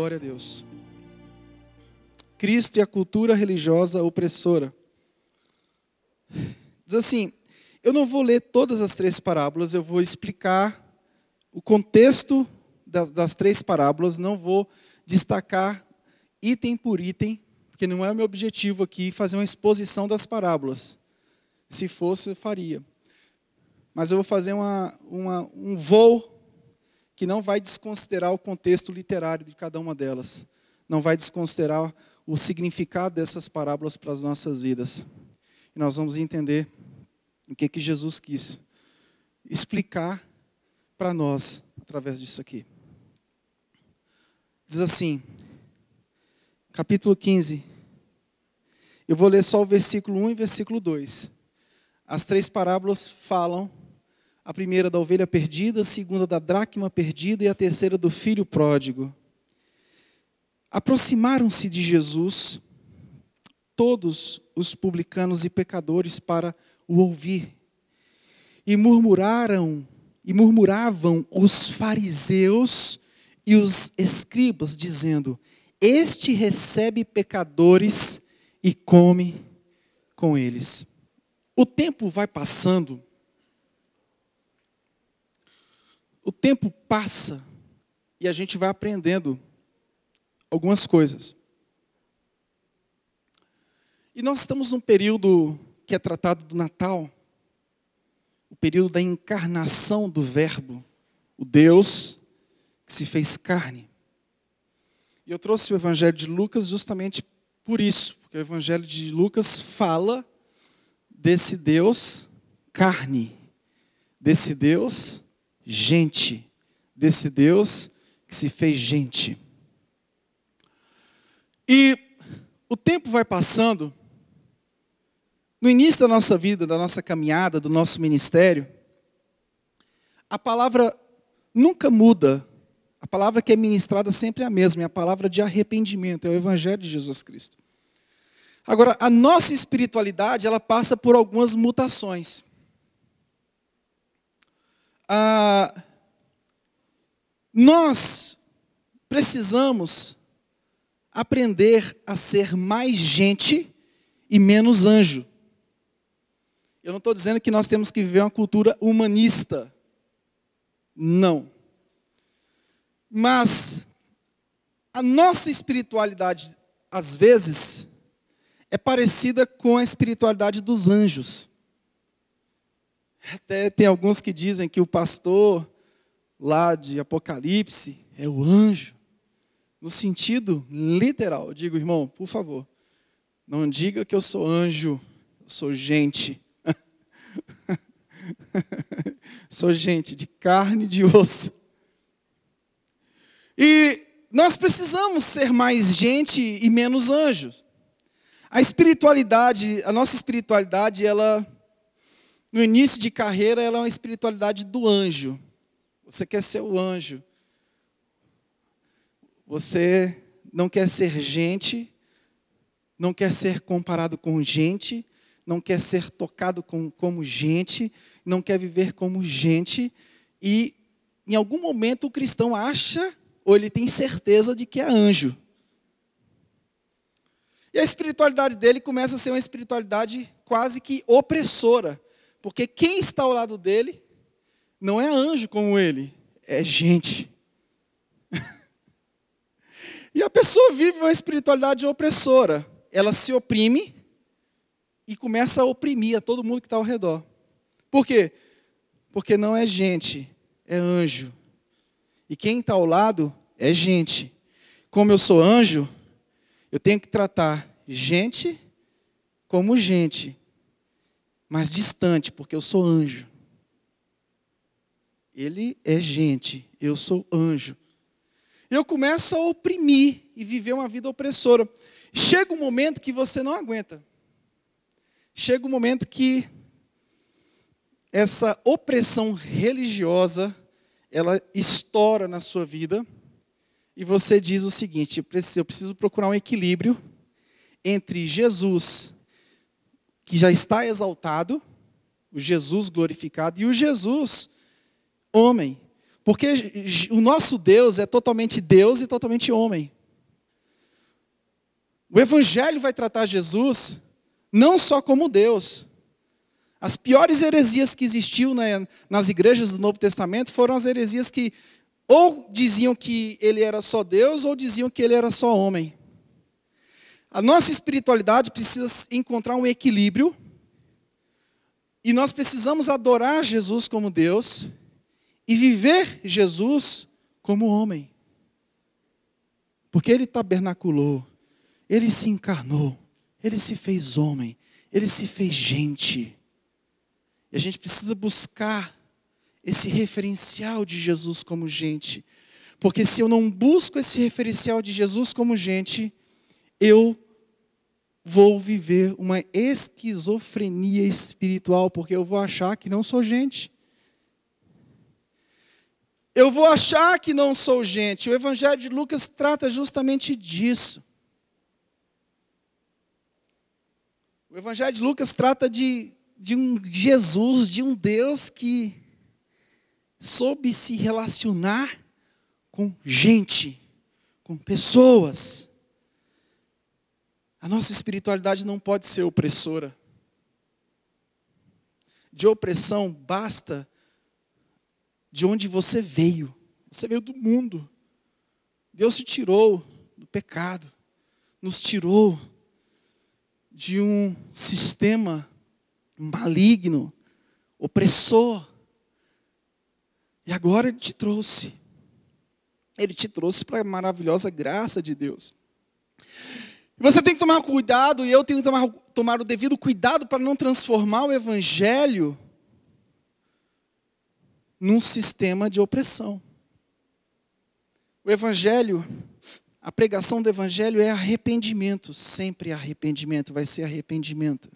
Glória a Deus. Cristo e a cultura religiosa opressora. Diz assim, eu não vou ler todas as 3 parábolas, eu vou explicar o contexto das 3 parábolas, não vou destacar item por item, porque não é o meu objetivo aqui fazer uma exposição das parábolas. Se fosse, eu faria. Mas eu vou fazer um voo que não vai desconsiderar o contexto literário de cada uma delas. Não vai desconsiderar o significado dessas parábolas para as nossas vidas. E nós vamos entender o que Jesus quis explicar para nós através disso aqui. Diz assim, capítulo 15. Eu vou ler só o versículo 1 e versículo 2. As 3 parábolas falam, a primeira da ovelha perdida, a segunda da dracma perdida e a terceira do filho pródigo. Aproximaram-se de Jesus todos os publicanos e pecadores para o ouvir. E murmuravam os fariseus e os escribas, dizendo, este recebe pecadores e come com eles. O tempo vai passando. O tempo passa e a gente vai aprendendo algumas coisas. E nós estamos num período que é tratado do Natal, o período da encarnação do Verbo, o Deus que se fez carne. E eu trouxe o Evangelho de Lucas justamente por isso, porque o Evangelho de Lucas fala desse Deus carne, desse Deus gente, desse Deus que se fez gente. E o tempo vai passando. No início da nossa vida, da nossa caminhada, do nosso ministério, a palavra nunca muda. A palavra que é ministrada sempre é a mesma, é a palavra de arrependimento, é o Evangelho de Jesus Cristo. Agora, a nossa espiritualidade, ela passa por algumas mutações. Nós precisamos aprender a ser mais gente e menos anjo. Eu não estou dizendo que nós temos que viver uma cultura humanista. Não. Mas a nossa espiritualidade, às vezes, é parecida com a espiritualidade dos anjos. Até tem alguns que dizem que o pastor lá de Apocalipse é o anjo. No sentido literal. Eu digo, irmão, por favor, não diga que eu sou anjo, eu sou gente. Sou gente de carne e de osso. E nós precisamos ser mais gente e menos anjos. A nossa espiritualidade, ela, no início de carreira, ela é uma espiritualidade do anjo. Você quer ser o anjo. Você não quer ser gente, não quer ser comparado com gente, não quer ser tocado como gente, não quer viver como gente. E, em algum momento, o cristão acha, ou ele tem certeza de que é anjo. E a espiritualidade dele começa a ser uma espiritualidade quase que opressora. Porque quem está ao lado dele não é anjo como ele, é gente. E a pessoa vive uma espiritualidade opressora. Ela se oprime e começa a oprimir a todo mundo que está ao redor. Por quê? Porque não é gente, é anjo. E quem está ao lado é gente. Como eu sou anjo, eu tenho que tratar gente como gente, mas distante, porque eu sou anjo. Ele é gente, eu sou anjo. Eu começo a oprimir e viver uma vida opressora. Chega um momento que você não aguenta. Chega um momento que essa opressão religiosa, ela estoura na sua vida e você diz o seguinte, eu preciso procurar um equilíbrio entre Jesus, que já está exaltado, o Jesus glorificado, e o Jesus homem. Porque o nosso Deus é totalmente Deus e totalmente homem. O Evangelho vai tratar Jesus não só como Deus. As piores heresias que existiam nas igrejas do Novo Testamento foram as heresias que ou diziam que ele era só Deus, ou diziam que ele era só homem. A nossa espiritualidade precisa encontrar um equilíbrio, e nós precisamos adorar Jesus como Deus, e viver Jesus como homem. Porque ele tabernaculou, ele se encarnou, ele se fez homem, ele se fez gente. E a gente precisa buscar esse referencial de Jesus como gente. Porque se eu não busco esse referencial de Jesus como gente, eu vou viver uma esquizofrenia espiritual, porque eu vou achar que não sou gente. Eu vou achar que não sou gente. O Evangelho de Lucas trata justamente disso. O Evangelho de Lucas trata de um Jesus, de um Deus que soube se relacionar com gente, com pessoas. A nossa espiritualidade não pode ser opressora. De opressão basta de onde você veio. Você veio do mundo. Deus te tirou do pecado. Nos tirou de um sistema maligno, opressor. E agora Ele te trouxe. Ele te trouxe para a maravilhosa graça de Deus. Você tem que tomar cuidado, e eu tenho que tomar o devido cuidado para não transformar o Evangelho num sistema de opressão. O Evangelho, a pregação do Evangelho é arrependimento, sempre arrependimento, vai ser arrependimento.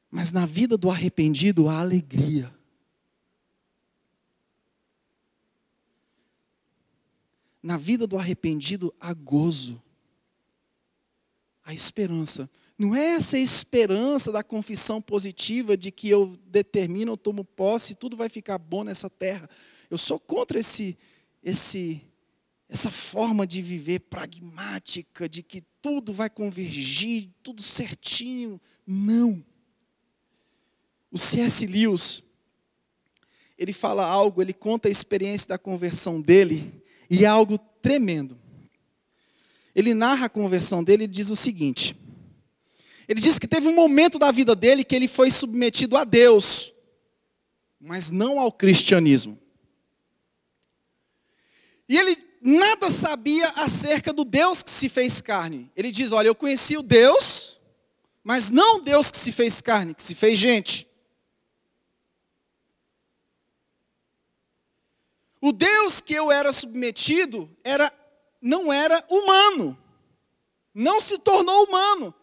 Mas na vida do arrependido há alegria. Na vida do arrependido há gozo, há esperança. Não é essa esperança da confissão positiva de que eu determino, eu tomo posse e tudo vai ficar bom nessa terra. Eu sou contra essa forma de viver pragmática, de que tudo vai convergir, tudo certinho. Não. O C.S. Lewis, ele fala algo, ele conta a experiência da conversão dele, e é algo tremendo. Ele narra a conversão dele e diz o seguinte: ele diz que teve um momento da vida dele que ele foi submetido a Deus, mas não ao cristianismo. E ele nada sabia acerca do Deus que se fez carne. Ele diz, olha, eu conheci o Deus, mas não o Deus que se fez carne, que se fez gente. O Deus que eu era submetido não era humano, não se tornou humano.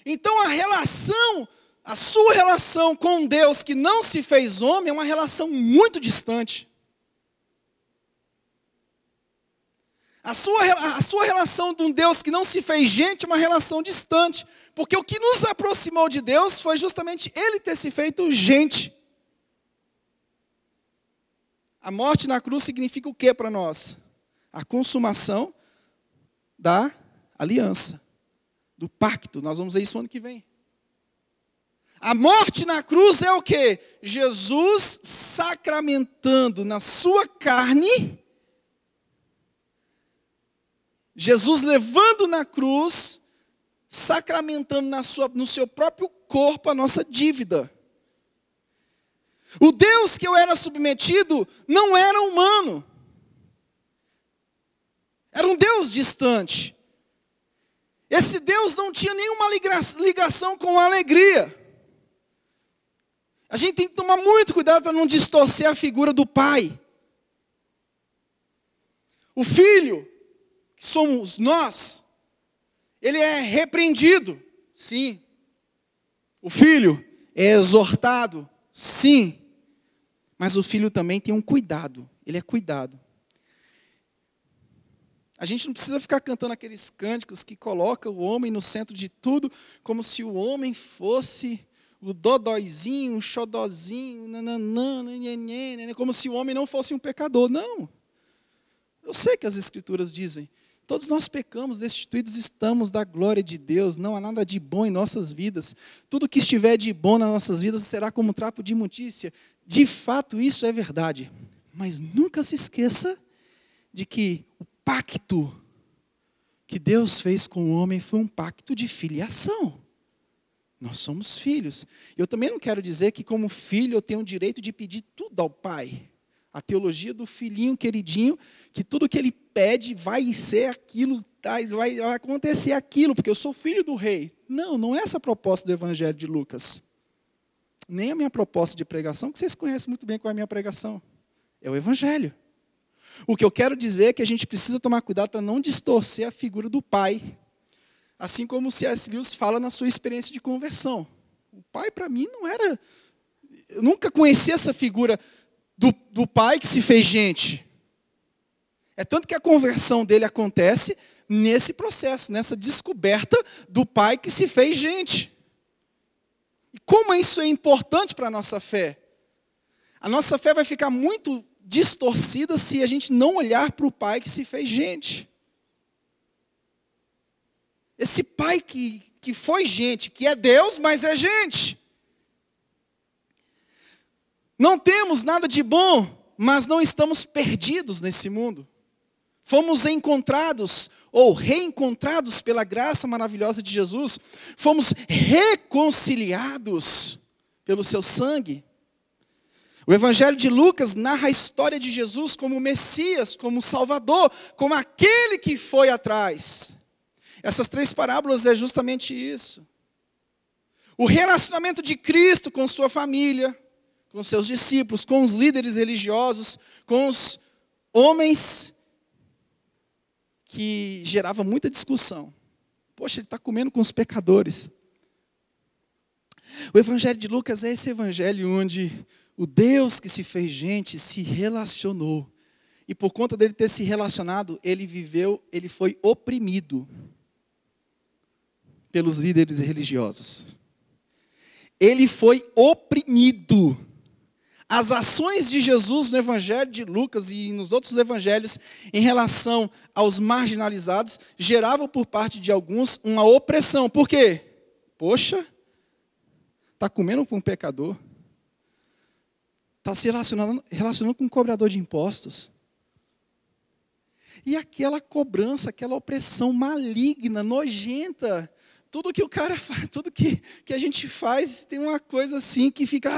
Então a sua relação com Deus que não se fez homem é uma relação muito distante. A sua relação de um Deus que não se fez gente é uma relação distante, porque o que nos aproximou de Deus foi justamente Ele ter se feito gente. A morte na cruz significa o que para nós? A consumação da aliança, do pacto. Nós vamos ver isso ano que vem. A morte na cruz é o que? Jesus sacramentando na sua carne, Jesus levando na cruz, sacramentando no seu próprio corpo a nossa dívida. O Deus que eu era submetido não era humano. Era um Deus distante. Esse Deus não tinha nenhuma ligação com a alegria. A gente tem que tomar muito cuidado para não distorcer a figura do Pai. O Filho, que somos nós, ele é repreendido, sim. O Filho é exortado, sim. Mas o Filho também tem um cuidado, ele é cuidado. A gente não precisa ficar cantando aqueles cânticos que colocam o homem no centro de tudo, como se o homem fosse o dodóizinho, o xodózinho, como se o homem não fosse um pecador. Não. Eu sei que as Escrituras dizem Todos nós pecamos, destituídos estamos da glória de Deus, não há nada de bom em nossas vidas. Tudo que estiver de bom nas nossas vidas será como trapo de imundícia. De fato, isso é verdade. Mas nunca se esqueça de que o pacto que Deus fez com o homem foi um pacto de filiação. Nós somos filhos. Eu também não quero dizer que como filho eu tenho o direito de pedir tudo ao Pai. A teologia do filhinho queridinho, que tudo que ele pede vai ser aquilo, vai acontecer aquilo, porque eu sou filho do rei. Não, não é essa a proposta do Evangelho de Lucas. Nem a minha proposta de pregação, que vocês conhecem muito bem qual é a minha pregação. É o Evangelho. O que eu quero dizer é que a gente precisa tomar cuidado para não distorcer a figura do pai. Assim como o C.S. Lewis fala na sua experiência de conversão. O pai, para mim, não era... Eu nunca conheci essa figura do pai que se fez gente. É tanto que a conversão dele acontece nesse processo, nessa descoberta do pai que se fez gente. E como isso é importante para a nossa fé? A nossa fé vai ficar muito distorcida se a gente não olhar para o pai que se fez gente. Esse pai que foi gente, que é Deus, mas é gente. Não temos nada de bom, mas não estamos perdidos nesse mundo. Fomos encontrados ou reencontrados pela graça maravilhosa de Jesus. Fomos reconciliados pelo seu sangue. O Evangelho de Lucas narra a história de Jesus como Messias, como Salvador, como aquele que foi atrás. Essas 3 parábolas é justamente isso. O relacionamento de Cristo com sua família, com seus discípulos, com os líderes religiosos, com os homens que gerava muita discussão. Poxa, ele está comendo com os pecadores. O Evangelho de Lucas é esse evangelho onde o Deus que se fez gente se relacionou. E por conta dele ter se relacionado, ele foi oprimido pelos líderes religiosos. Ele foi oprimido. As ações de Jesus no Evangelho de Lucas e nos outros evangelhos em relação aos marginalizados geravam por parte de alguns uma opressão. Por quê? Poxa, está comendo com um pecador. Está se relacionando com um cobrador de impostos. E aquela cobrança, aquela opressão maligna, nojenta. Tudo que o cara faz, tudo que a gente faz, tem uma coisa assim que fica,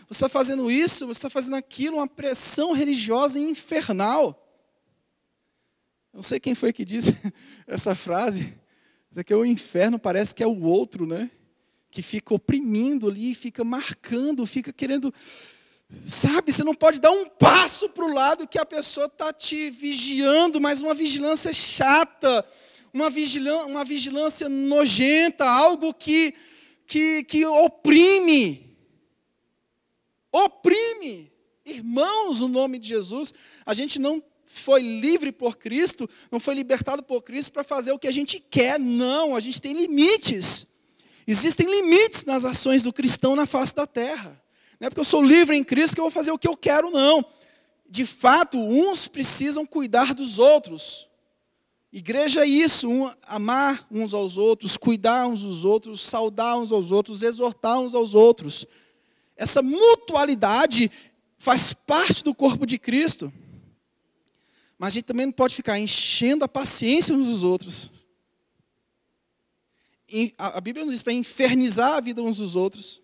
você está fazendo isso, você está fazendo aquilo, uma pressão religiosa infernal. Não sei quem foi que disse essa frase, é que o inferno parece que é o outro, né? Que fica oprimindo ali, fica marcando, fica querendo, sabe, você não pode dar um passo para o lado que a pessoa está te vigiando, mas uma vigilância chata, uma vigilância nojenta, algo que oprime. Oprime. Irmãos, no nome de Jesus, a gente não foi livre por Cristo, não foi libertado por Cristo para fazer o que a gente quer, não, a gente tem limites. Existem limites nas ações do cristão na face da terra. Não é porque eu sou livre em Cristo que eu vou fazer o que eu quero, não. De fato, uns precisam cuidar dos outros. Igreja é isso, amar uns aos outros, cuidar uns dos outros, saudar uns aos outros, exortar uns aos outros. Essa mutualidade faz parte do corpo de Cristo. Mas a gente também não pode ficar enchendo a paciência uns dos outros. A Bíblia nos diz para infernizar a vida uns dos outros.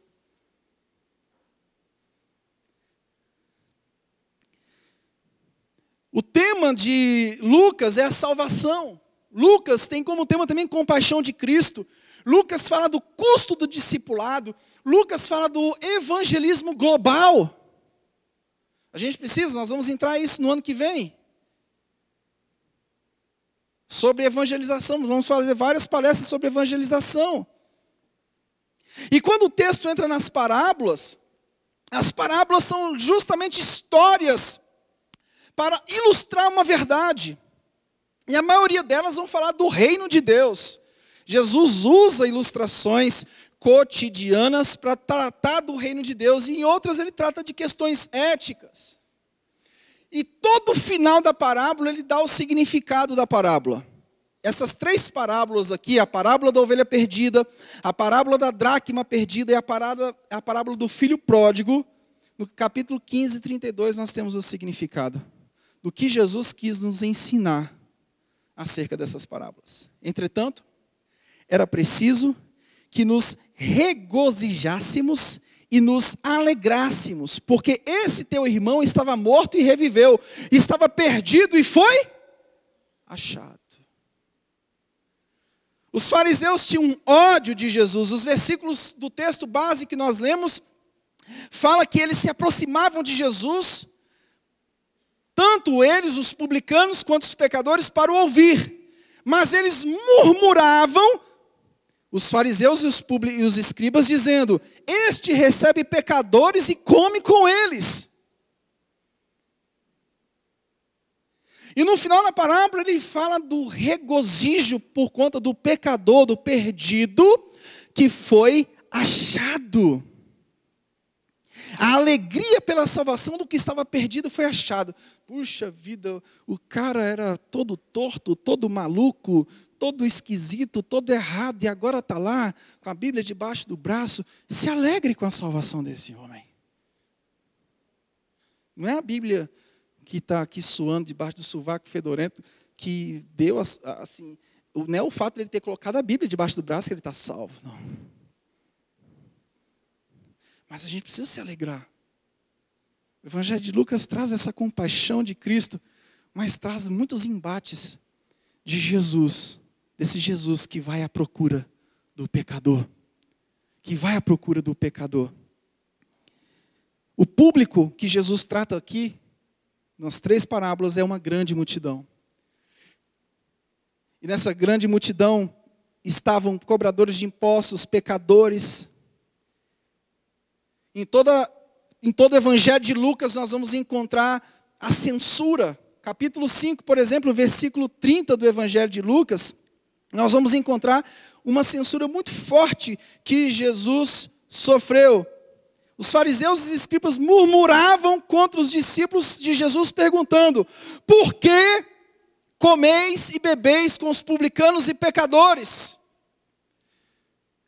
O tema de Lucas é a salvação. Lucas tem como tema também compaixão de Cristo. Lucas fala do custo do discipulado. Lucas fala do evangelismo global. Nós vamos entrar isso no ano que vem. Sobre evangelização, vamos fazer várias palestras sobre evangelização. E quando o texto entra nas parábolas, as parábolas são justamente histórias para ilustrar uma verdade. E a maioria delas vão falar do reino de Deus. Jesus usa ilustrações cotidianas para tratar do reino de Deus. E em outras ele trata de questões éticas. E todo o final da parábola ele dá o significado da parábola. essas três parábolas aqui, a parábola da ovelha perdida, a parábola da dracma perdida e a parábola do filho pródigo, no capítulo 15, 32, nós temos o significado do que Jesus quis nos ensinar acerca dessas parábolas. Entretanto, era preciso que nos regozijássemos e nos alegrássemos, porque esse teu irmão estava morto e reviveu, estava perdido e foi achado. Os fariseus tinham ódio de Jesus. Os versículos do texto base que nós lemos fala que eles se aproximavam de Jesus, tanto eles, os publicanos, quanto os pecadores, para o ouvir. Mas eles murmuravam, os fariseus e os escribas, dizendo: este recebe pecadores e come com eles. E no final da parábola ele fala do regozijo por conta do pecador, do perdido, que foi achado. A alegria pela salvação do que estava perdido foi achado. Puxa vida, o cara era todo torto, todo maluco, todo esquisito, todo errado, e agora está lá com a Bíblia debaixo do braço. Se alegre com a salvação desse homem. Não é a Bíblia que está aqui suando debaixo do sovaco fedorento que deu, assim, não é o fato de ele ter colocado a Bíblia debaixo do braço que ele está salvo, não. Mas a gente precisa se alegrar. O Evangelho de Lucas traz essa compaixão de Cristo, mas traz muitos embates de Jesus, desse Jesus que vai à procura do pecador. Que vai à procura do pecador. O público que Jesus trata aqui, nas três parábolas, é uma grande multidão. E nessa grande multidão estavam cobradores de impostos, pecadores. Em todo o Evangelho de Lucas nós vamos encontrar a censura. Capítulo 5, por exemplo, versículo 30 do Evangelho de Lucas, nós vamos encontrar uma censura muito forte que Jesus sofreu. Os fariseus e os escribas murmuravam contra os discípulos de Jesus, perguntando: por que comeis e bebeis com os publicanos e pecadores?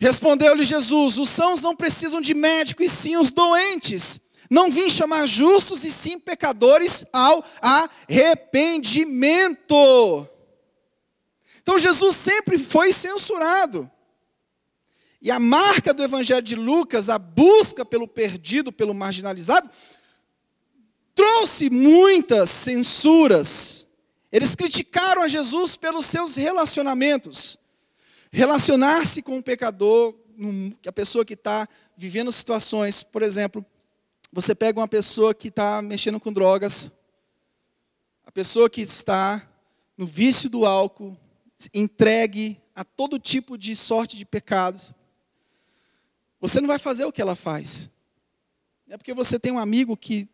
Respondeu-lhe Jesus: os sãos não precisam de médico, e sim os doentes. Não vim chamar justos, e sim pecadores ao arrependimento. Então Jesus sempre foi censurado. E a marca do Evangelho de Lucas, a busca pelo perdido, pelo marginalizado, trouxe muitas censuras. Eles criticaram a Jesus pelos seus relacionamentos. Relacionar-se com um pecador, a pessoa que está vivendo situações, por exemplo, você pega uma pessoa que está mexendo com drogas, a pessoa que está no vício do álcool, entregue a todo tipo de sorte de pecados. Você não vai fazer o que ela faz. Não é porque você tem um amigo que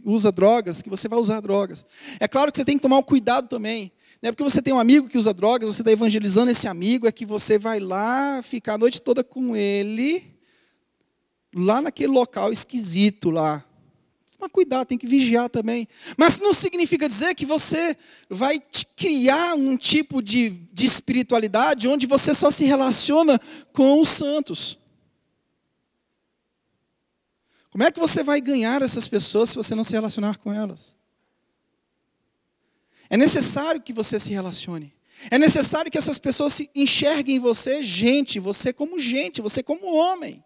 usa drogas, que você vai usar drogas. É claro que você tem que tomar um cuidado também. Não é porque você tem um amigo que usa drogas, você está evangelizando esse amigo, é que você vai lá ficar a noite toda com ele, lá naquele local esquisito lá. Toma cuidado, tem que vigiar também. Mas não significa dizer que você vai criar um tipo de espiritualidade onde você só se relaciona com os santos. Como é que você vai ganhar essas pessoas se você não se relacionar com elas? É necessário que você se relacione. É necessário que essas pessoas se enxerguem em você você como homem.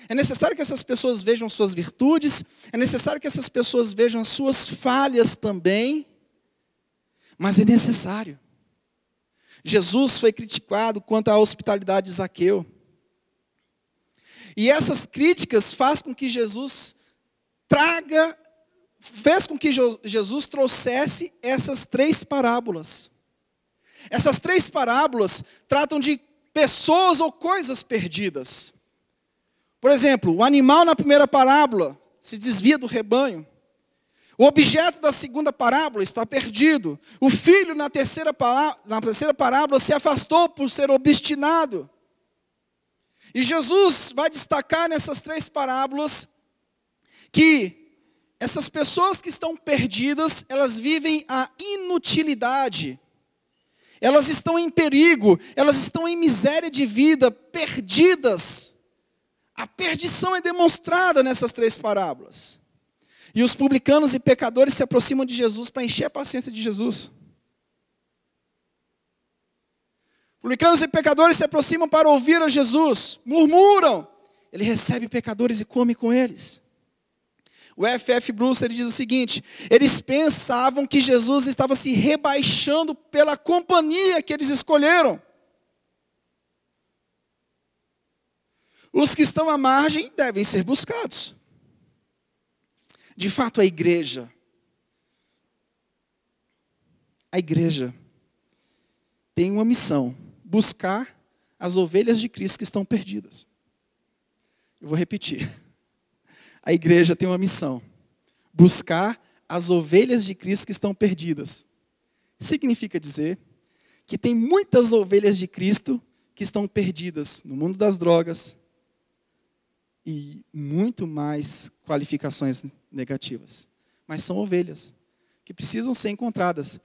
É necessário que essas pessoas vejam suas virtudes, é necessário que essas pessoas vejam as suas falhas também, mas é necessário. Jesus foi criticado quanto à hospitalidade de Zaqueu. E essas críticas fez com que Jesus trouxesse essas três parábolas. Essas três parábolas tratam de pessoas ou coisas perdidas. Por exemplo, o animal na primeira parábola se desvia do rebanho. O objeto da segunda parábola está perdido. O filho na terceira parábola se afastou por ser obstinado. E Jesus vai destacar nessas três parábolas que essas pessoas que estão perdidas, elas vivem a inutilidade. Elas estão em perigo, elas estão em miséria de vida, perdidas. A perdição é demonstrada nessas 3 parábolas. E os publicanos e pecadores se aproximam de Jesus para encher a paciência de Jesus. Publicanos e pecadores se aproximam para ouvir a Jesus, murmuram. Ele recebe pecadores e come com eles. O F.F. Bruce ele diz o seguinte: eles pensavam que Jesus estava se rebaixando pela companhia que eles escolheram. Os que estão à margem devem ser buscados. De fato, a igreja tem uma missão: buscar as ovelhas de Cristo que estão perdidas. Eu vou repetir. A igreja tem uma missão: buscar as ovelhas de Cristo que estão perdidas. Significa dizer que tem muitas ovelhas de Cristo que estão perdidas no mundo das drogas e muito mais qualificações negativas. Mas são ovelhas que precisam ser encontradas.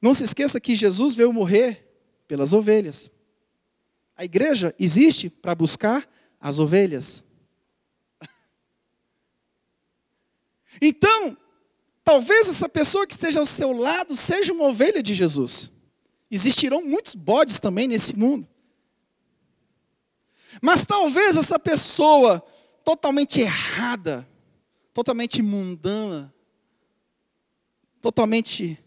Não se esqueça que Jesus veio morrer pelas ovelhas. A igreja existe para buscar as ovelhas. Então, talvez essa pessoa que esteja ao seu lado seja uma ovelha de Jesus. Existirão muitos bodes também nesse mundo. Mas talvez essa pessoa totalmente errada, totalmente mundana, totalmente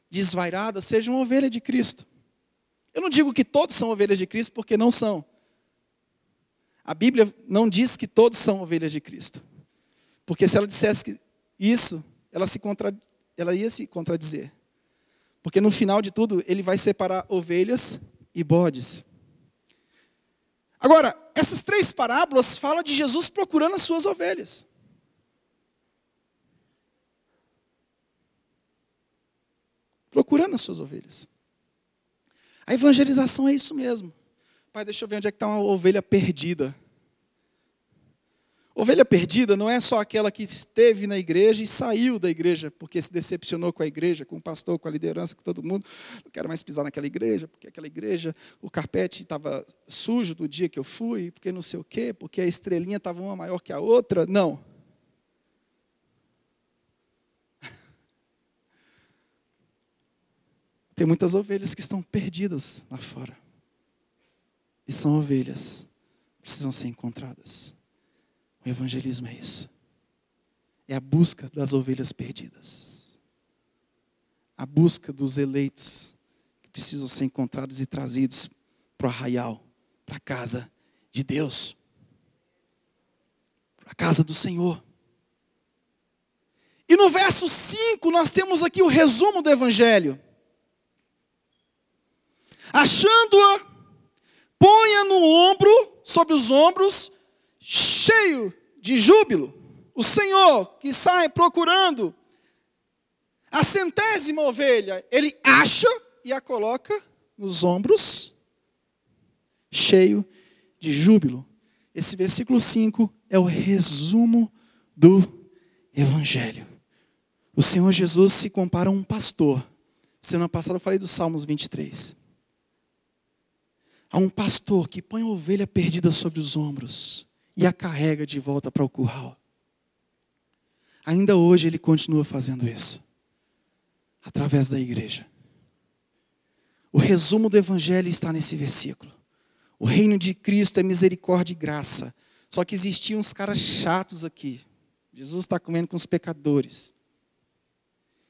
desvairada, seja uma ovelha de Cristo. Eu não digo que todos são ovelhas de Cristo, porque não são. A Bíblia não diz que todos são ovelhas de Cristo. Porque se ela dissesse que isso, ela ia se contradizer. Porque no final de tudo, ele vai separar ovelhas e bodes. Agora, essas 3 parábolas falam de Jesus procurando as suas ovelhas. Procurando as suas ovelhas. A evangelização é isso mesmo. Pai, deixa eu ver onde é que está uma ovelha perdida. Ovelha perdida não é só aquela que esteve na igreja e saiu da igreja porque se decepcionou com a igreja, com o pastor, com a liderança, com todo mundo. Não quero mais pisar naquela igreja, porque aquela igreja, o carpete estava sujo do dia que eu fui, porque não sei o quê, porque a estrelinha estava uma maior que a outra. Não. Tem muitas ovelhas que estão perdidas lá fora. E são ovelhas, precisam ser encontradas. O evangelismo é isso. É a busca das ovelhas perdidas. A busca dos eleitos que precisam ser encontrados e trazidos para o arraial, para a casa de Deus. Para a casa do Senhor. E no verso 5 nós temos aqui o resumo do evangelho. Achando-a, ponha no ombro, sobre os ombros, cheio de júbilo, o Senhor que sai procurando a 100ª ovelha, ele acha e a coloca nos ombros, cheio de júbilo. Esse versículo 5 é o resumo do evangelho. O Senhor Jesus se compara a um pastor. Semana passada eu falei dos Salmos 23. Há um pastor que põe a ovelha perdida sobre os ombros e a carrega de volta para o curral. Ainda hoje ele continua fazendo isso, através da igreja. O resumo do evangelho está nesse versículo. O reino de Cristo é misericórdia e graça. Só que existiam uns caras chatos aqui. Jesus está comendo com os pecadores.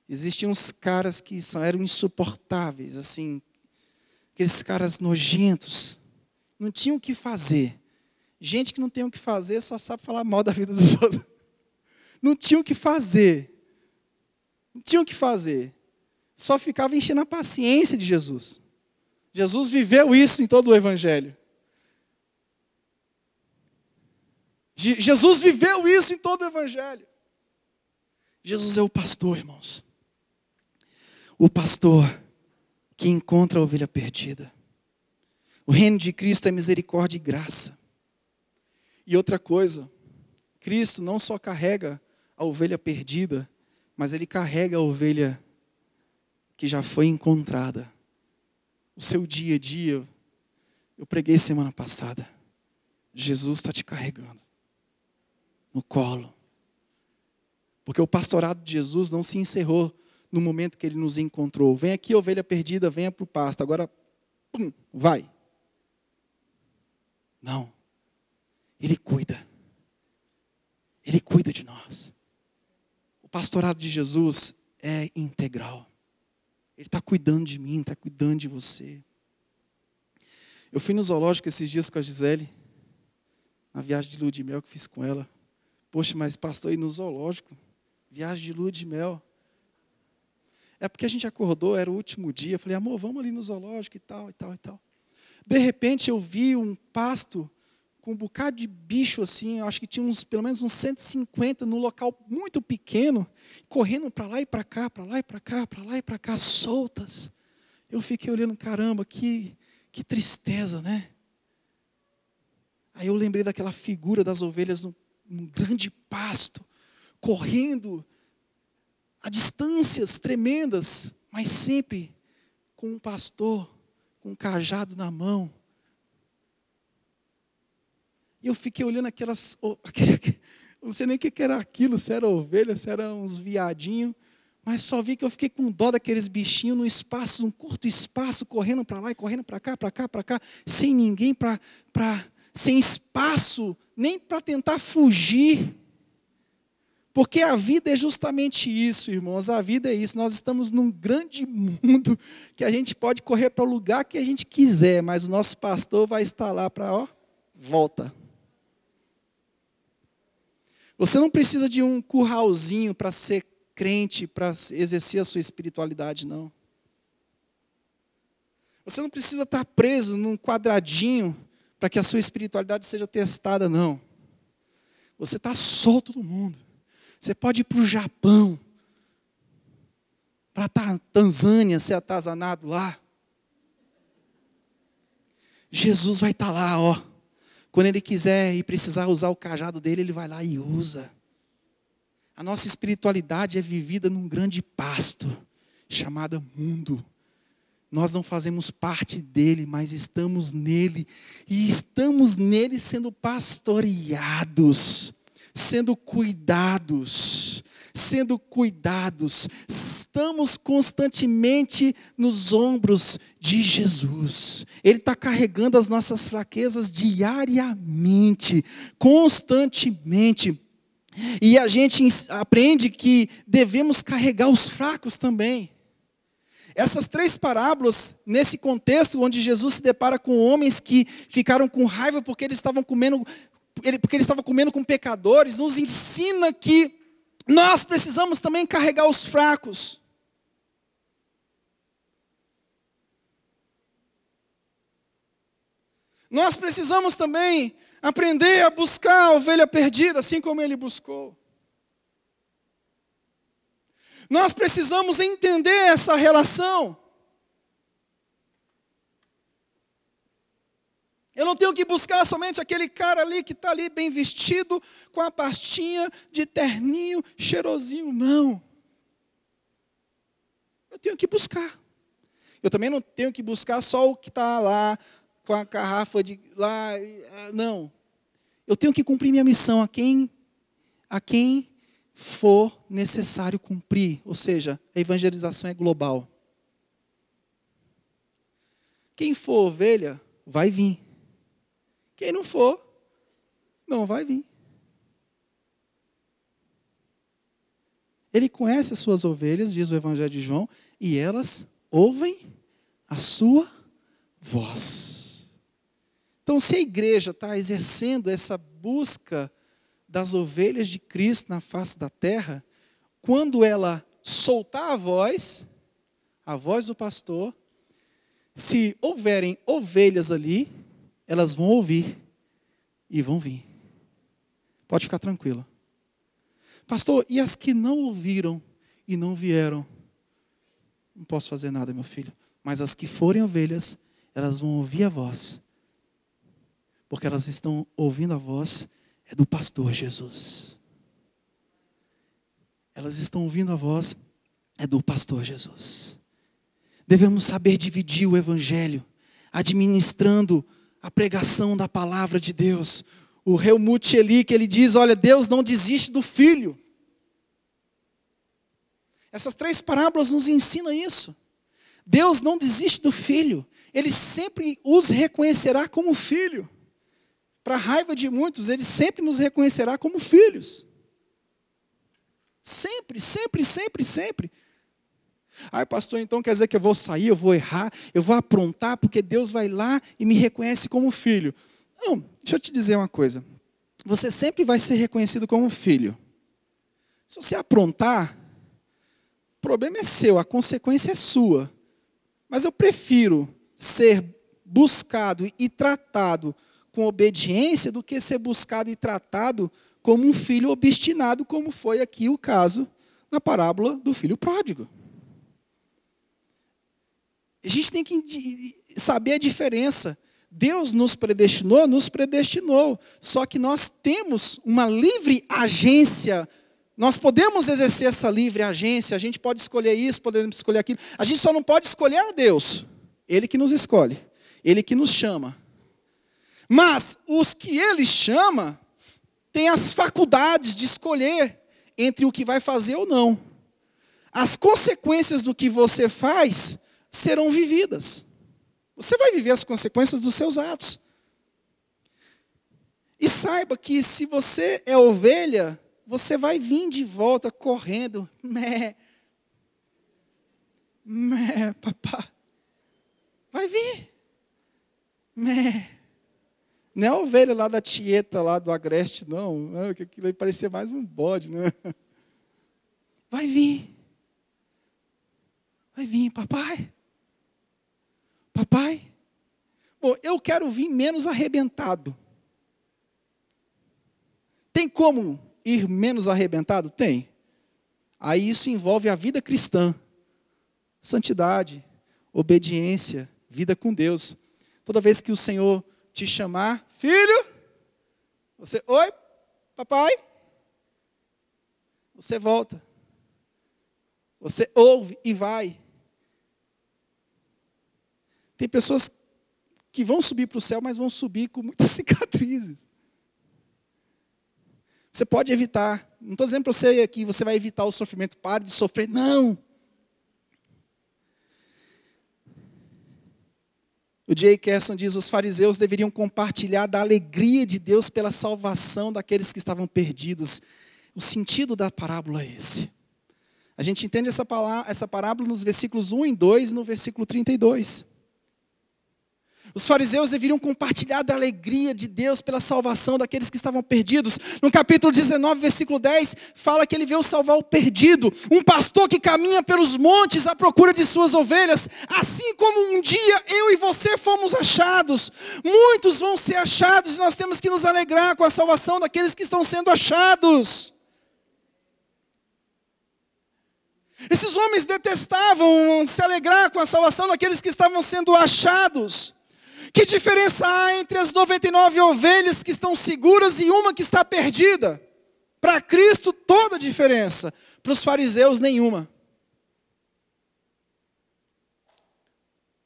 Existiam uns caras que eram insuportáveis, assim, aqueles caras nojentos, não tinham o que fazer. Gente que não tem o que fazer só sabe falar mal da vida dos outros. Não tinham o que fazer. Não tinham o que fazer. Só ficava enchendo a paciência de Jesus. Jesus viveu isso em todo o evangelho. Jesus viveu isso em todo o evangelho. Jesus é o pastor, irmãos. O pastor que encontra a ovelha perdida. O reino de Cristo é misericórdia e graça. E outra coisa, Cristo não só carrega a ovelha perdida, mas Ele carrega a ovelha que já foi encontrada. O seu dia a dia, eu preguei semana passada, Jesus está te carregando no colo. Porque o pastorado de Jesus não se encerrou no momento que Ele nos encontrou. Vem aqui, ovelha perdida, venha para o pasto. Agora, pum, vai. Não. Ele cuida. Ele cuida de nós. O pastorado de Jesus é integral. Ele está cuidando de mim, está cuidando de você. Eu fui no zoológico esses dias com a Gisele, na viagem de lua de mel que fiz com ela. Poxa, mas pastor, ir no zoológico, viagem de lua de mel. É porque a gente acordou, era o último dia. Eu falei, amor, vamos ali no zoológico e tal, e tal, e tal. De repente eu vi um pasto com um bocado de bicho assim, eu acho que tinha pelo menos uns 150 num local muito pequeno, correndo para lá e para cá, para lá e para cá, para lá e para cá, soltas. Eu fiquei olhando, caramba, que tristeza, né? Aí eu lembrei daquela figura das ovelhas num grande pasto, correndo a distâncias tremendas, mas sempre com um pastor, com um cajado na mão. E eu fiquei olhando aquelas, não sei nem o que era aquilo, se era ovelha, se era uns viadinhos, mas só vi que eu fiquei com dó daqueles bichinhos num curto espaço, correndo para lá e correndo para cá, para cá, para cá, sem ninguém sem espaço, nem para tentar fugir. Porque a vida é justamente isso, irmãos, a vida é isso. Nós estamos num grande mundo que a gente pode correr para o lugar que a gente quiser, mas o nosso pastor vai estar lá para, volta. Você não precisa de um curralzinho para ser crente, para exercer a sua espiritualidade, não. Você não precisa estar preso num quadradinho para que a sua espiritualidade seja testada, não. Você está solto do mundo. Você pode ir para o Japão, para a Tanzânia, ser atazanado lá. Jesus vai estar lá, Quando Ele quiser e precisar usar o cajado dele, Ele vai lá e usa. A nossa espiritualidade é vivida num grande pasto, chamado mundo. Nós não fazemos parte dele, mas estamos nele. E estamos nele sendo pastoreados, sendo cuidados. Estamos constantemente nos ombros de Jesus. Ele está carregando as nossas fraquezas diariamente, constantemente. E a gente aprende que devemos carregar os fracos também. Essas 3 parábolas, nesse contexto onde Jesus se depara com homens que ficaram com raiva porque eles estavam comendo com pecadores, nos ensina que nós precisamos também carregar os fracos. Nós precisamos também aprender a buscar a ovelha perdida, assim como Ele buscou. Nós precisamos entender essa relação. Eu não tenho que buscar somente aquele cara ali que está ali bem vestido, com a pastinha de terninho, cheirosinho, não. Eu tenho que buscar. Eu também não tenho que buscar só o que está lá, com a garrafa de lá, não. Eu tenho que cumprir minha missão a quem for necessário cumprir. Ou seja, a evangelização é global. Quem for ovelha, vai vir. Quem não for, não vai vir. Ele conhece as suas ovelhas, diz o Evangelho de João, e elas ouvem a sua voz. Então, se a igreja está exercendo essa busca das ovelhas de Cristo na face da terra, quando ela soltar a voz do pastor, se houverem ovelhas ali, elas vão ouvir e vão vir. Pode ficar tranquilo. Pastor, e as que não ouviram e não vieram? Não posso fazer nada, meu filho. Mas as que forem ovelhas, elas vão ouvir a voz. Porque elas estão ouvindo a voz do pastor Jesus. elas estão ouvindo a voz do pastor Jesus. Devemos saber dividir o evangelho, administrando a pregação da palavra de Deus. O Helmut Schlick, ele diz, olha, Deus não desiste do filho. Essas 3 parábolas nos ensinam isso. Deus não desiste do filho. Ele sempre os reconhecerá como filho. Para a raiva de muitos, ele sempre nos reconhecerá como filhos. Sempre, sempre, sempre, sempre. Ai, pastor, então quer dizer que eu vou sair, eu vou errar, eu vou aprontar, porque Deus vai lá e me reconhece como filho. Não, deixa eu te dizer uma coisa. Você sempre vai ser reconhecido como filho. Se você aprontar, o problema é seu, a consequência é sua. Mas eu prefiro ser buscado e tratado com obediência do que ser buscado e tratado como um filho obstinado, como foi aqui o caso na parábola do filho pródigo. A gente tem que saber a diferença. Deus nos predestinou, só que nós temos uma livre agência. Nós podemos exercer essa livre agência, a gente pode escolher isso, podemos escolher aquilo. A gente só não pode escolher a Deus. Ele que nos escolhe, Ele que nos chama. Mas os que Ele chama, têm as faculdades de escolher entre o que vai fazer ou não. As consequências do que você faz serão vividas. Você vai viver as consequências dos seus atos. E saiba que se você é ovelha, você vai vir de volta correndo. Mé, papá. Vai vir. Mé. Não é a ovelha lá da Tieta, lá do Agreste, não. Que aquilo aí parecia mais um bode, né? Vai vir. Vai vir, papai. Papai. Bom, eu quero vir menos arrebentado. Tem como ir menos arrebentado? Tem. Aí isso envolve a vida cristã. Santidade, obediência, vida com Deus. Toda vez que o Senhor te chamar, filho, você, oi, papai, você volta. Você ouve e vai. Tem pessoas que vão subir para o céu, mas vão subir com muitas cicatrizes. Você pode evitar. Não estou dizendo para você que você vai evitar o sofrimento. Pare de sofrer. Não. O J. Kerson diz, os fariseus deveriam compartilhar da alegria de Deus pela salvação daqueles que estavam perdidos. O sentido da parábola é esse. A gente entende essa parábola nos versículos 1 e 2 e no versículo 32. Os fariseus deveriam compartilhar da alegria de Deus pela salvação daqueles que estavam perdidos. No capítulo 19, versículo 10, fala que ele veio salvar o perdido. Um pastor que caminha pelos montes à procura de suas ovelhas. Assim como um dia eu e você fomos achados. Muitos vão ser achados e nós temos que nos alegrar com a salvação daqueles que estão sendo achados. Esses homens detestavam se alegrar com a salvação daqueles que estavam sendo achados. Que diferença há entre as 99 ovelhas que estão seguras e uma que está perdida? Para Cristo, toda a diferença. Para os fariseus, nenhuma.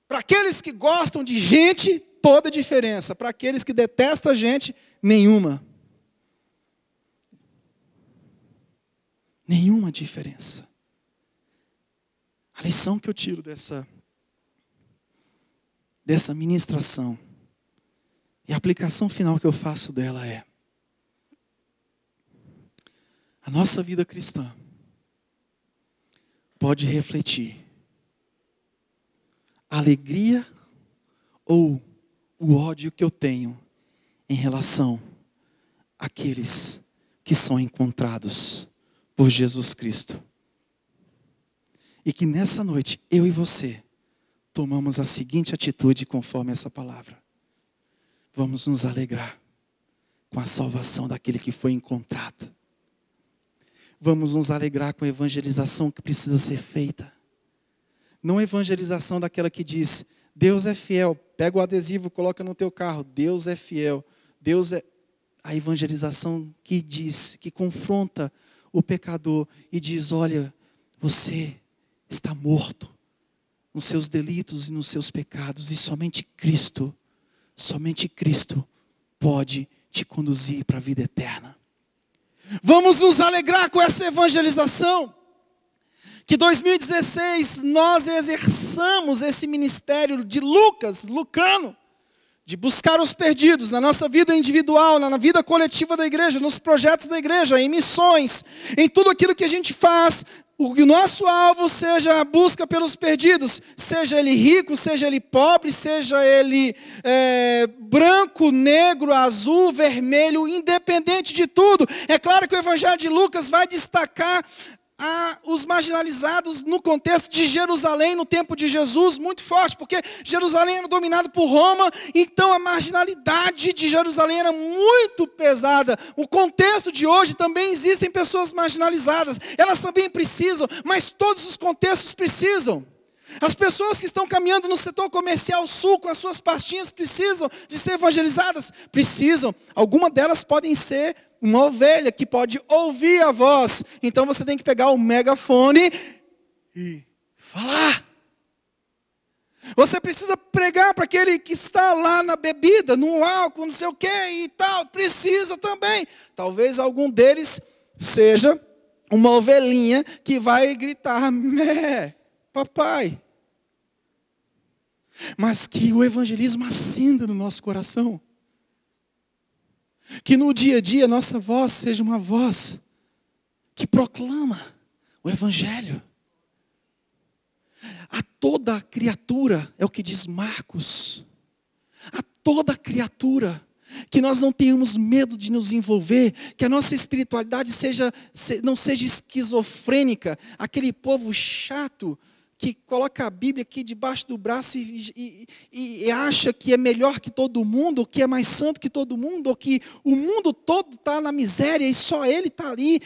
Para aqueles que gostam de gente, toda a diferença. Para aqueles que detestam a gente, nenhuma. Nenhuma diferença. A lição que eu tiro dessa ministração e a aplicação final que eu faço dela é: a nossa vida cristã pode refletir a alegria ou o ódio que eu tenho em relação àqueles que são encontrados por Jesus Cristo. E que nessa noite, eu e você, tomamos a seguinte atitude conforme essa palavra. Vamos nos alegrar com a salvação daquele que foi encontrado. Vamos nos alegrar com a evangelização que precisa ser feita. Não a evangelização daquela que diz, Deus é fiel, pega o adesivo, coloca no teu carro, Deus é fiel, Deus é... A evangelização que diz, que confronta o pecador e diz: olha, você está morto nos seus delitos e nos seus pecados, e somente Cristo pode te conduzir para a vida eterna. Vamos nos alegrar com essa evangelização. Que 2016 nós exerçamos esse ministério de lucano, de buscar os perdidos na nossa vida individual, na vida coletiva da igreja, nos projetos da igreja, em missões, em tudo aquilo que a gente faz. O nosso alvo seja a busca pelos perdidos, seja ele rico, seja ele pobre, seja ele branco, negro, azul, vermelho, independente de tudo. É claro que o Evangelho de Lucas vai destacar os marginalizados no contexto de Jerusalém, no tempo de Jesus, muito forte, porque Jerusalém era dominado por Roma, então a marginalidade de Jerusalém era muito pesada. O contexto de hoje também existem pessoas marginalizadas, elas também precisam, mas todos os contextos precisam. As pessoas que estão caminhando no setor comercial sul com as suas pastinhas precisam de ser evangelizadas? Precisam. Algumas delas podem ser uma ovelha que pode ouvir a voz. Então você tem que pegar o megafone e falar. Você precisa pregar para aquele que está lá na bebida, no álcool, não sei o que e tal. Precisa também. Talvez algum deles seja uma ovelhinha que vai gritar: mé, papai. Mas que o evangelismo acenda no nosso coração. Que no dia a dia a nossa voz seja uma voz que proclama o Evangelho. A toda criatura, é o que diz Marcos, a toda criatura, que nós não tenhamos medo de nos envolver, que a nossa espiritualidade não seja esquizofrênica, aquele povo chato, que coloca a Bíblia aqui debaixo do braço e acha que é melhor que todo mundo, ou que é mais santo que todo mundo, ou que o mundo todo está na miséria e só ele está ali.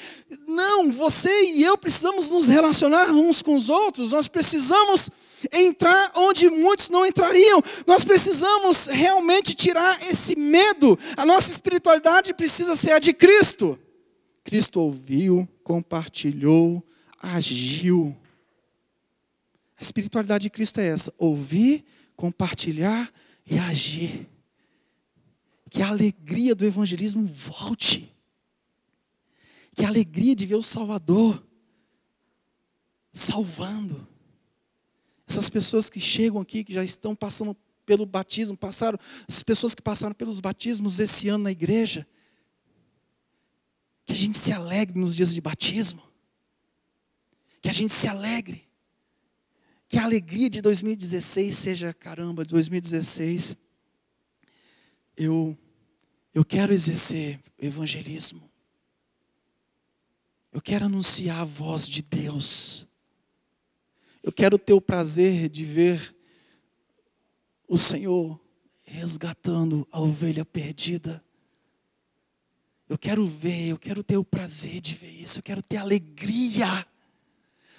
Não, você e eu precisamos nos relacionar uns com os outros, nós precisamos entrar onde muitos não entrariam, nós precisamos realmente tirar esse medo. A nossa espiritualidade precisa ser a de Cristo. Cristo ouviu, compartilhou, agiu. A espiritualidade de Cristo é essa: ouvir, compartilhar e agir. Que a alegria do evangelismo volte. Que a alegria de ver o Salvador salvando. Essas pessoas que chegam aqui, que já estão passando pelo batismo, as pessoas que passaram pelos batismos esse ano na igreja. Que a gente se alegre nos dias de batismo. Que a gente se alegre. Que a alegria de 2016 seja: caramba, 2016, eu quero exercer evangelismo. Eu quero anunciar a voz de Deus. Eu quero ter o prazer de ver o Senhor resgatando a ovelha perdida. Eu quero ter o prazer de ver isso. Eu quero ter alegria.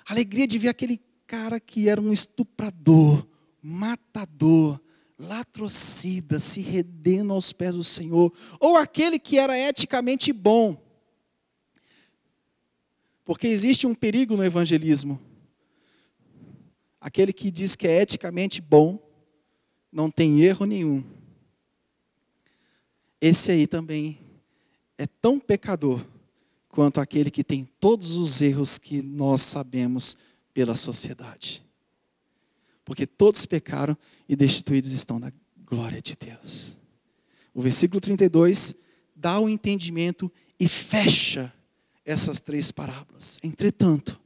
Alegria de ver aquele cara que era um estuprador, matador, latrocida, se rendendo aos pés do Senhor. Ou aquele que era eticamente bom. Porque existe um perigo no evangelismo. Aquele que diz que é eticamente bom, não tem erro nenhum. Esse aí também é tão pecador quanto aquele que tem todos os erros que nós sabemos pela sociedade. Porque todos pecaram e destituídos estão da glória de Deus. O versículo 32 dá o entendimento e fecha essas três parábolas. Entretanto,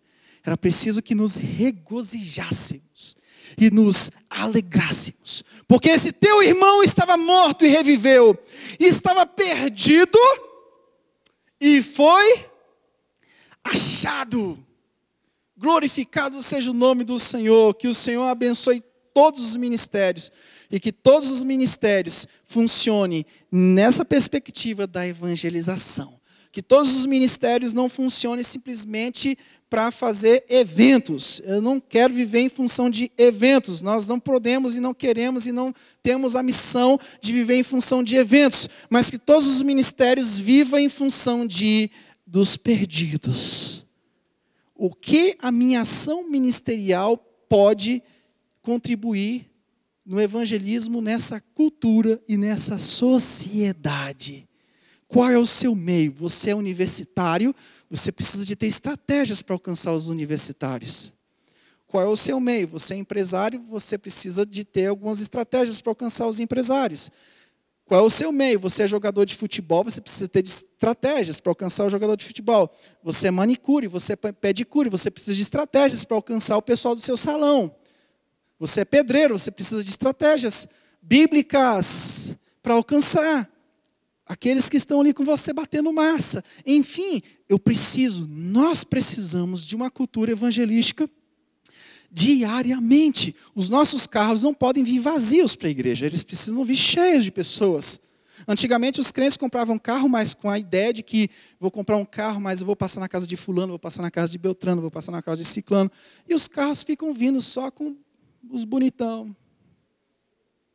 era preciso que nos regozijássemos e nos alegrássemos. Porque esse teu irmão estava morto e reviveu. E estava perdido e foi achado. Glorificado seja o nome do Senhor. Que o Senhor abençoe todos os ministérios. E que todos os ministérios funcionem nessa perspectiva da evangelização. Que todos os ministérios não funcionem simplesmente para fazer eventos. Eu não quero viver em função de eventos. Nós não podemos e não queremos e não temos a missão de viver em função de eventos. Mas que todos os ministérios vivam em função de dos perdidos. O que a minha ação ministerial pode contribuir no evangelismo, nessa cultura e nessa sociedade? Qual é o seu meio? Você é universitário, você precisa de ter estratégias para alcançar os universitários. Qual é o seu meio? Você é empresário, você precisa de ter algumas estratégias para alcançar os empresários. Qual é o seu meio? Você é jogador de futebol, você precisa ter estratégias para alcançar o jogador de futebol. Você é manicure, você é pedicure, você precisa de estratégias para alcançar o pessoal do seu salão. Você é pedreiro, você precisa de estratégias bíblicas para alcançar aqueles que estão ali com você batendo massa. Enfim, nós precisamos de uma cultura evangelística diariamente. Os nossos carros não podem vir vazios para a igreja, eles precisam vir cheios de pessoas. Antigamente os crentes compravam carro, mas com a ideia de que vou comprar um carro, mas eu vou passar na casa de fulano, vou passar na casa de Beltrano, vou passar na casa de Ciclano. E os carros ficam vindo só com os bonitão.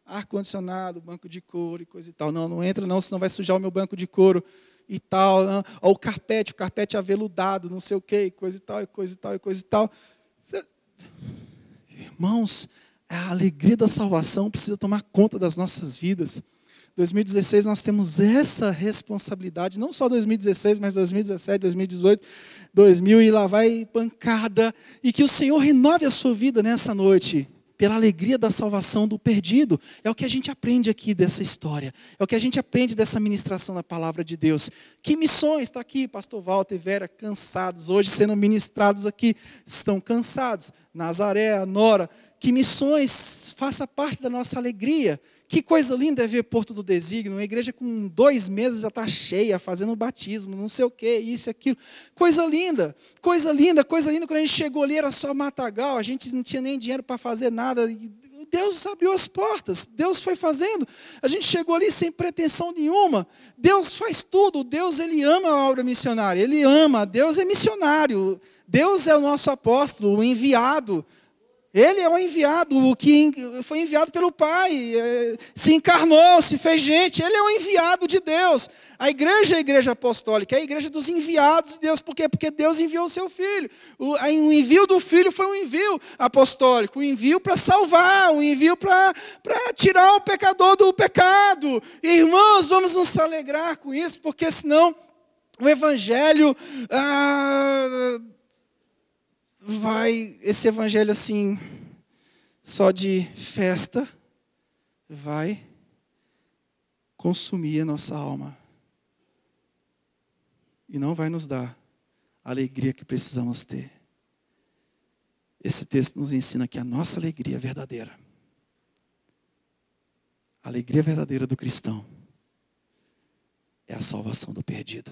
Ar-condicionado, banco de couro e coisa e tal. Não entra não, senão vai sujar o meu banco de couro e tal. Não. Ou o carpete aveludado, não sei o quê, e coisa e tal, e coisa e tal, e coisa e tal. Irmãos, a alegria da salvação precisa tomar conta das nossas vidas. 2016 nós temos essa responsabilidade, não só 2016, mas 2017, 2018, 2000 e lá vai pancada. E que o Senhor renove a sua vida nessa noite, pela alegria da salvação do perdido. É o que a gente aprende aqui dessa história. É o que a gente aprende dessa ministração da palavra de Deus. Que missões, está aqui, pastor Walter e Vera, cansados, hoje sendo ministrados aqui, estão cansados. Nazaré, a Nora, que missões faça parte da nossa alegria. Que coisa linda é ver Porto do Desígnio, uma igreja com 2 meses já está cheia, fazendo batismo, não sei o que, isso e aquilo. Coisa linda, coisa linda, coisa linda. Quando a gente chegou ali era só matagal, a gente não tinha nem dinheiro para fazer nada. Deus abriu as portas, Deus foi fazendo. A gente chegou ali sem pretensão nenhuma. Deus faz tudo, Deus ele ama a obra missionária, ele ama, Deus é missionário. Deus é o nosso apóstolo, o enviado. Ele é o enviado, o que foi enviado pelo Pai, se encarnou, se fez gente. Ele é o enviado de Deus. A igreja apostólica, é a igreja dos enviados de Deus. Por quê? Porque Deus enviou o seu Filho. O envio do Filho foi um envio apostólico, um envio para salvar, um envio para tirar o pecador do pecado. Irmãos, vamos nos alegrar com isso, porque senão o Evangelho... esse evangelho assim, só de festa, vai consumir a nossa alma. E não vai nos dar a alegria que precisamos ter. Esse texto nos ensina que a nossa alegria verdadeira, a alegria verdadeira do cristão, é a salvação do perdido.